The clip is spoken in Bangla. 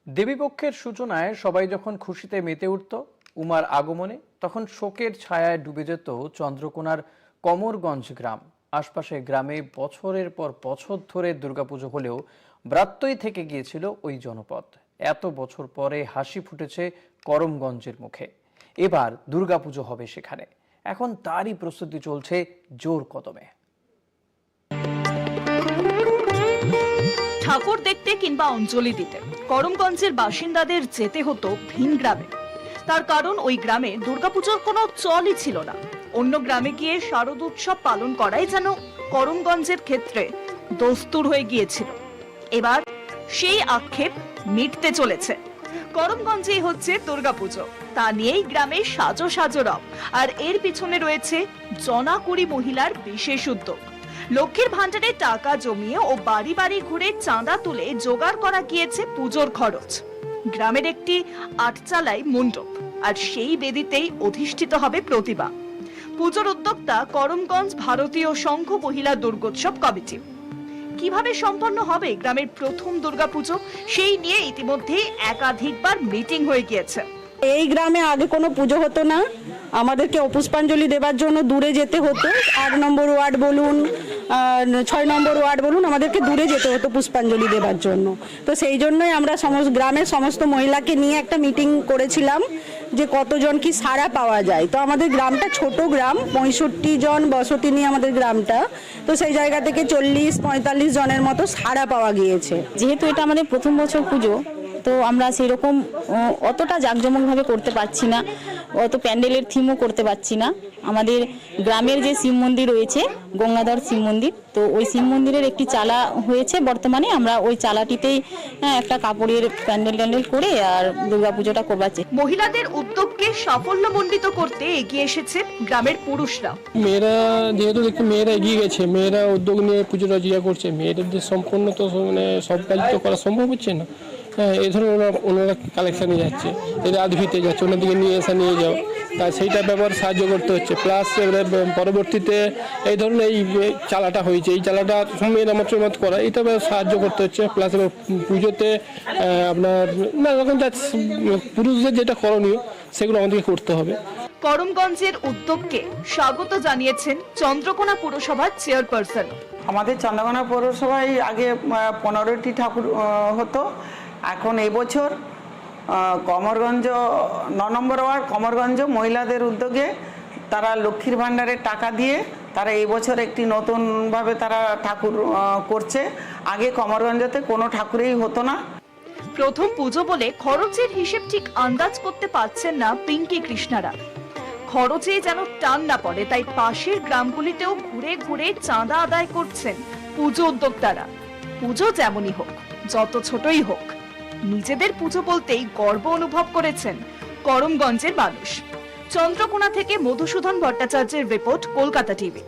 দেবীপক্ষের সূচনায় সবাই যখন খুশিতে মেতে উঠত উমার আগমনে, তখন শোকের ছায়ায় ডুবে যেত চন্দ্রকোনার কমরগঞ্জ গ্রাম। আশপাশে গ্রামে বছরের পর বছর ধরে দুর্গাপুজো হলেও ব্রাত্যই থেকে গিয়েছিল ওই জনপদ। এত বছর পরে হাসি ফুটেছে করমগঞ্জের মুখে। এবার দুর্গাপুজো হবে সেখানে। এখন তারই প্রস্তুতি চলছে জোর কদমে। ঠাকুর দেখতে কিংবা অঞ্জলি দিতে করমগঞ্জের বাসিন্দাদের যেতে হতো ভিন গ্রামে। তার কারণ ওই গ্রামে দুর্গাপুজোর কোনো চলই ছিল না। অন্য গ্রামে গিয়ে শারদ উৎসব পালন করাই যেন করমগঞ্জের ক্ষেত্রে দস্তুর হয়ে গিয়েছিল। এবার সেই আক্ষেপ মিটতে চলেছে। করমগঞ্জেই হচ্ছে দুর্গাপুজো, তা নিয়েই গ্রামে সাজো সাজো রব। আর এর পিছনে রয়েছে জনাকুড়ি মহিলার বিশেষ উদ্যোগ। লক্ষ্মীর ভান্ডারে টাকা জমিয়ে ও বাড়ি বাড়ি ঘুরে চাঁদা তুলে জোগাড় করা গিয়েছে পুজোর খরচ। গ্রামের একটি আটচালাই মণ্ডপ, আর সেই বেদিতেই অধিষ্ঠিত হবে প্রতিমা। পুজোর উদ্যোক্তা করমগঞ্জ ভারতীয় সংঘ মহিলা দুর্গোৎসব কমিটি। কিভাবে সম্পন্ন হবে গ্রামের প্রথম দুর্গাপুজো, সেই নিয়ে ইতিমধ্যে একাধিকবার মিটিং হয়ে গিয়েছে। এই গ্রামে আগে কোনো পুজো হতো না, আমাদেরকে পুষ্পাঞ্জলি দেবার জন্য দূরে যেতে হতো। 8 নম্বর ওয়ার্ড বলুন, 6 নম্বর ওয়ার্ড বলুন, আমাদেরকে দূরে যেতে হতো পুষ্পাঞ্জলি দেবার জন্য। তো সেই জন্যই আমরা গ্রামের সমস্ত মহিলাকে নিয়ে একটা মিটিং করেছিলাম যে কতজন কি সাড়া পাওয়া যায়। তো আমাদের গ্রামটা ছোট গ্রাম, 65 জন বসতি নিয়ে আমাদের গ্রামটা। তো সেই জায়গা থেকে 40-45 জনের মতো সাড়া পাওয়া গিয়েছে। যেহেতু এটা আমাদের প্রথম বছর পুজো, তো আমরা সেরকম অতটা জাঁকজমকভাবে করতে পারছি না, অত প্যান্ডেলের থিমও করতে পারছি না। আমাদের গ্রামের যে শিব মন্দির রয়েছে, গঙ্গাধর শিব মন্দির, তো ওই শিব মন্দিরের একটি চালা হয়েছে বর্তমানে। আমরা ওই চালাটিতেই একটা কাপড়ের প্যান্ডেল করে আর দুর্গাপুজোটা করবার চেষ্টা। মহিলাদের উদ্যোগকে সাফল্যমণ্ডিত করতে এগিয়ে এসেছে গ্রামের পুরুষরা। মেয়েরা যেহেতু দেখতে মেয়েরা এগিয়ে গেছে, মেয়েরা উদ্যোগ নিয়ে পুজোটা করছে। মেয়েদের সম্পূর্ণ তো মানে সব কাজ তো করা সম্ভব হচ্ছে না। হ্যাঁ, এই ধরনের ওনারা কালেকশানে যাচ্ছে, এদের আধভিতে যাচ্ছে, ওনাদিকে নিয়ে যাও, তা সেইটা ব্যবহার সাহায্য করতে হচ্ছে। প্লাস পরবর্তীতে এই ধরনের এই চালাটা হয়েছে, এই চালাটা মেয়েরা মাত্র করা, এটা সাহায্য করতে হচ্ছে। প্লাস পুজোতে আপনার না রকম পুরুষদের যেটা করণীয় সেগুলো আমাদেরকে করতে হবে। করমগঞ্জের উদ্যোগকে স্বাগত জানিয়েছেন চন্দ্রকোনা পুরসভার চেয়ারপারসন। আমাদের চন্দ্রকোনা পৌরসভায় আগে 15টি ঠাকুর হতো। এখন এই বছর কমরগঞ্জ 9 নম্বর ওয়ার্ড কমরগঞ্জ মহিলাদের উদ্যোগে তারা লক্ষ্মীর ভান্ডারের টাকা দিয়ে তারা এই বছর একটি নতুনভাবে তারা ঠাকুর করছে। আগে কমরগঞ্জতে কোনো ঠাকুরেই হতো না। প্রথম পুজো বলে খরচের হিসেব ঠিক আন্দাজ করতে পারছেন না পিঙ্কি কৃষ্ণারা। খরচে যেন টান না পড়ে, তাই পাশের গ্রামগুলিতেও ঘুরে ঘুরে চাঁদা আদায় করছেন পুজো উদ্যোক্তারা। পুজো যেমনই হোক, যত ছোটই হোক, নিজেদের পুজো বলতেই গর্ব অনুভব করেছেন করমগঞ্জের মানুষ। চন্দ্রকোনা থেকে মধুসূদন ভট্টাচার্যের রিপোর্ট, কলকাতা টিভি।